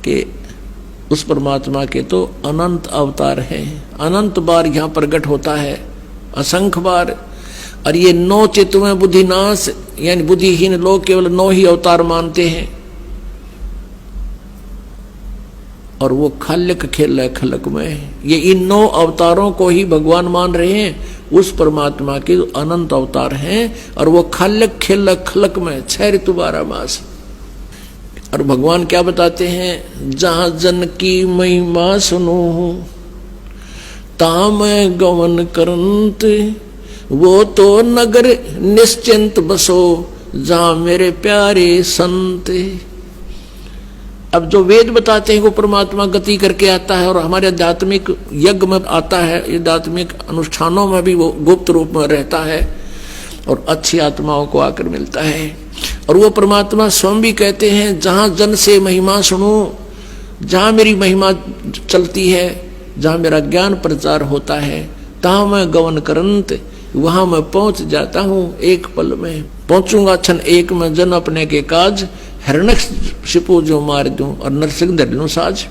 कि उस परमात्मा के तो अनंत अवतार हैं, अनंत बार यहाँ प्रकट होता है, असंख्य बार। और ये 9 चित्तों बुद्धिनाश, यानी बुद्धिहीन लोग केवल 9 ही अवतार मानते हैं, और वो खलक खेल खलक में, ये इन 9 अवतारों को ही भगवान मान रहे हैं। उस परमात्मा के अनंत अवतार हैं और वो खलक खेल खलक में 6 ऋतु 12 मास। और भगवान क्या बताते हैं, जहां जन की महिमा सुनो ता मैं गवन करंत, वो तो नगर निश्चिंत बसो जहां मेरे प्यारे संत। अब जो वेद बताते हैं वो परमात्मा गति करके आता है और हमारे आध्यात्मिक यज्ञ में आता है, आध्यात्मिक अनुष्ठानों में भी वो गुप्त रूप में रहता है और अच्छी आत्माओं को आकर मिलता है। और वो परमात्मा स्वयं भी कहते हैं, जहां जन से महिमा सुनो, जहां मेरी महिमा चलती है, जहां मेरा ज्ञान प्रचार होता है, तहां मैं गवन करंत, वहां मैं पहुंच जाता हूं एक पल में। पहुंचूंगा क्षण एक में, जन अपने के काज, हिरण्यकशिपु जो मार दूं और नरसिंह धर लूं साज।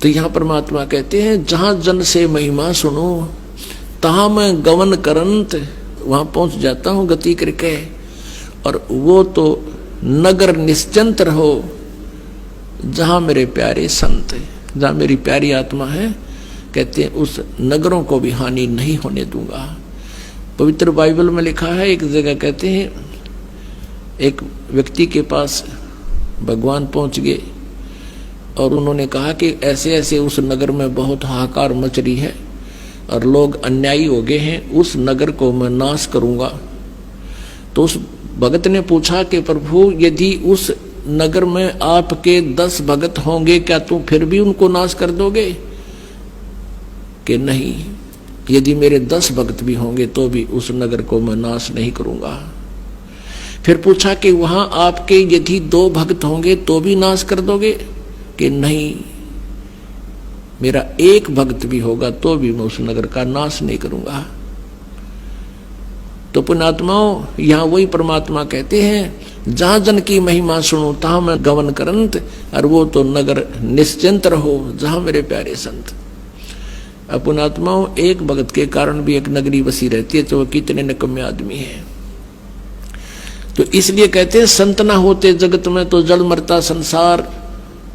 तो यहाँ परमात्मा कहते हैं, जहां जन से महिमा सुनो तहां मैं गवन करंत, वहां पहुंच जाता हूं गति करके। और वो तो नगर निश्चिंत रहो जहां मेरे प्यारे संत, जहां मेरी प्यारी आत्मा है, कहते हैं उस नगरों को भी हानि नहीं होने दूंगा। पवित्र बाइबल में लिखा है, एक जगह कहते हैं एक व्यक्ति के पास भगवान पहुंच गए और उन्होंने कहा कि ऐसे ऐसे उस नगर में बहुत हाहाकार मच रही है और लोग अन्यायी हो गए हैं, उस नगर को मैं नाश करूंगा। तो उस भगत ने पूछा कि प्रभु, यदि उस नगर में आपके 10 भगत होंगे, क्या तुम फिर भी उनको नाश कर दोगे? कि नहीं, यदि मेरे 10 भक्त भी होंगे तो भी उस नगर को मैं नाश नहीं करूंगा। फिर पूछा कि वहां आपके यदि 2 भक्त होंगे तो भी नाश कर दोगे? कि नहीं, मेरा 1 भक्त भी होगा तो भी मैं उस नगर का नाश नहीं करूंगा। तो पुण्यात्माओं, यहां वही परमात्मा कहते हैं, जहां जन की महिमा सुनो तहां मैं गवन करंत, और वो तो नगर निश्चिंत रहो जहां मेरे प्यारे संत। पुण्यात्माओं, 1 भगत के कारण भी एक नगरी बसी रहती है, तो वो कितने निकम्मे आदमी है। तो इसलिए कहते हैं, संत ना होते जगत में तो जल मरता संसार।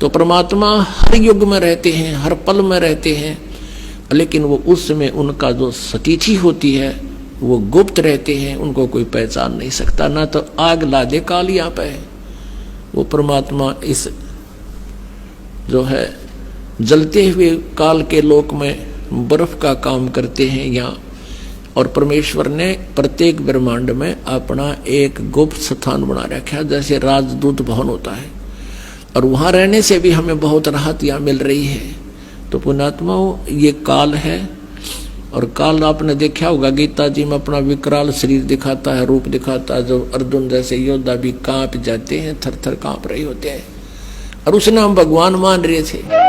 तो परमात्मा हर युग में रहते हैं, हर पल में रहते हैं, लेकिन वो उस समय उनका जो सतिथि होती है वो गुप्त रहते हैं, उनको कोई पहचान नहीं सकता। ना तो आग ला दे काल यहाँ पे, वो परमात्मा इस जो है जलते हुए काल के लोक में बर्फ का काम करते हैं यहाँ। और परमेश्वर ने प्रत्येक ब्रह्मांड में अपना एक गुप्त स्थान बना रखा है, जैसे राजदूत भवन होता है, और वहां रहने से भी हमें बहुत राहत यहाँ मिल रही है। तो पुण्यात्माओं, ये काल है, और काल आपने देखा होगा गीता जी में अपना विकराल शरीर दिखाता है, रूप दिखाता है, जो अर्जुन जैसे योद्धा भी कांप जाते हैं, थर थर कांप रहे होते हैं, और उसने हम भगवान मान रहे थे।